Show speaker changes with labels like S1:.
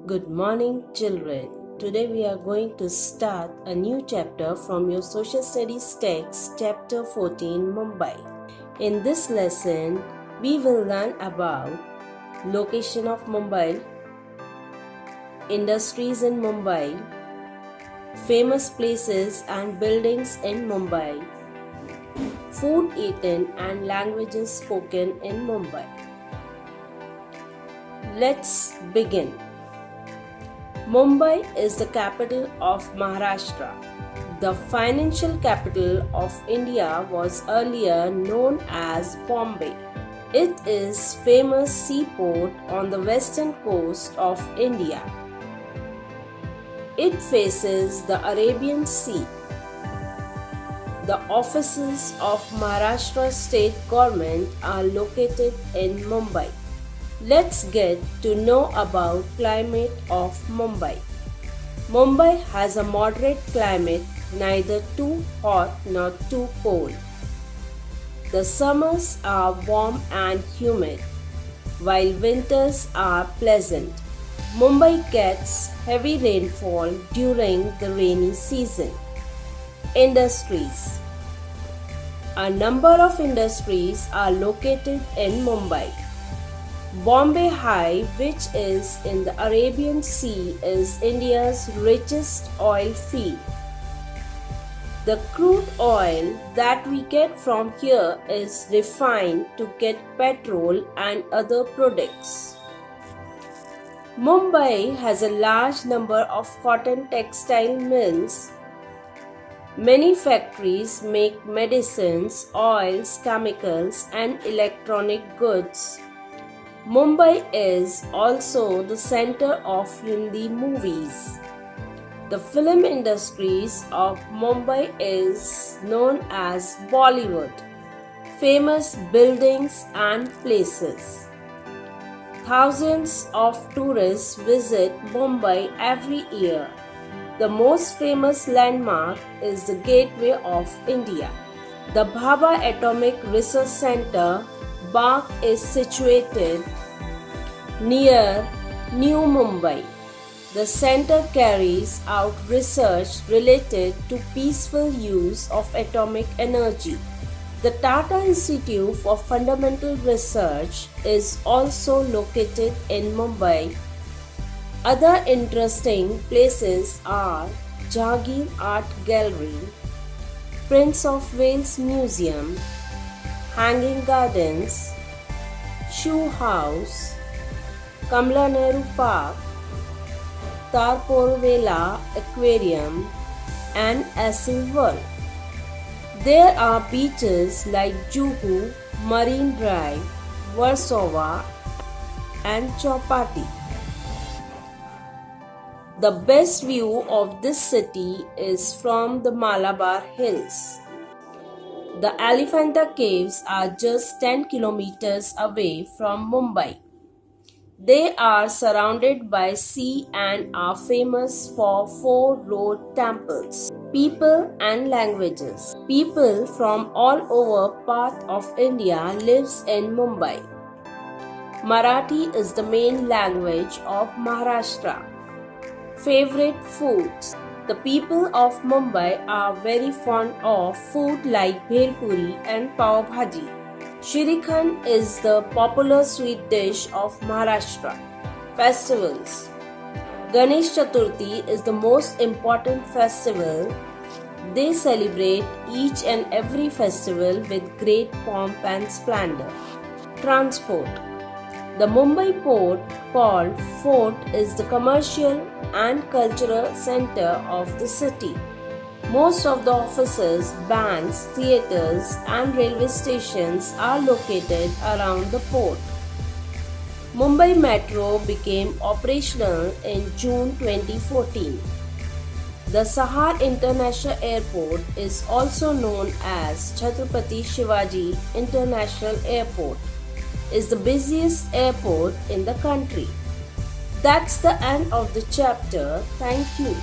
S1: Good morning, children. Today we are going to start a new chapter from your social studies text, chapter 14, Mumbai. In this lesson, we will learn about location of Mumbai, industries in Mumbai, famous places and buildings in Mumbai, food eaten and languages spoken in Mumbai. Let's begin. Mumbai is the capital of Maharashtra. The financial capital of India was earlier known as Bombay. It is famous seaport on the western coast of India. It faces the Arabian Sea. The offices of Maharashtra state government are located in Mumbai. Let's get to know about climate of Mumbai. Mumbai has a moderate climate, neither too hot nor too cold. The summers are warm and humid, while winters are pleasant. Mumbai gets heavy rainfall during the rainy season. Industries. A number of industries are located in Mumbai. Bombay High, which is in the Arabian Sea, is India's richest oil field. The crude oil that we get from here is refined to get petrol and other products. Mumbai has a large number of cotton textile mills. Many factories make medicines, oils, chemicals, and electronic goods. Mumbai is also the center of Hindi movies. The film industries of Mumbai is known as Bollywood. Famous buildings and places. Thousands of tourists visit Mumbai every year. The most famous landmark is the Gateway of India. The Bhabha Atomic Research Center, BARC, is situated near New Mumbai. The center carries out research related to peaceful use of atomic energy. The Tata Institute for Fundamental Research is also located in Mumbai. Other interesting places are Jahangir Art Gallery, Prince of Wales Museum, Hanging Gardens, Shoe House, Kamala Nehru Park, Tarporvela Aquarium, and Acid World. There are beaches like Juhu, Marine Drive, Warsaw, and Chowpatty. The best view of this city is from the Malabar Hills. The Elephanta Caves are just 10 kilometers away from Mumbai. They are surrounded by sea and are famous for 4 road temples. People and languages. People from all over part of India lives in Mumbai. Marathi is the main language of Maharashtra. Favorite foods. The people of Mumbai are very fond of food like bhel puri and pav bhaji. Shrikhand is the popular sweet dish of Maharashtra. Festivals. Ganesh Chaturthi is the most important festival. They celebrate each and every festival with great pomp and splendor. Transport. The Mumbai port, called Fort, is the commercial and cultural center of the city. Most of the offices, banks, theatres, and railway stations are located around the port. Mumbai Metro became operational in June 2014. The Sahar International Airport is also known as Chhatrapati Shivaji International Airport. Is the busiest airport in the country. That's the end of the chapter. Thank you.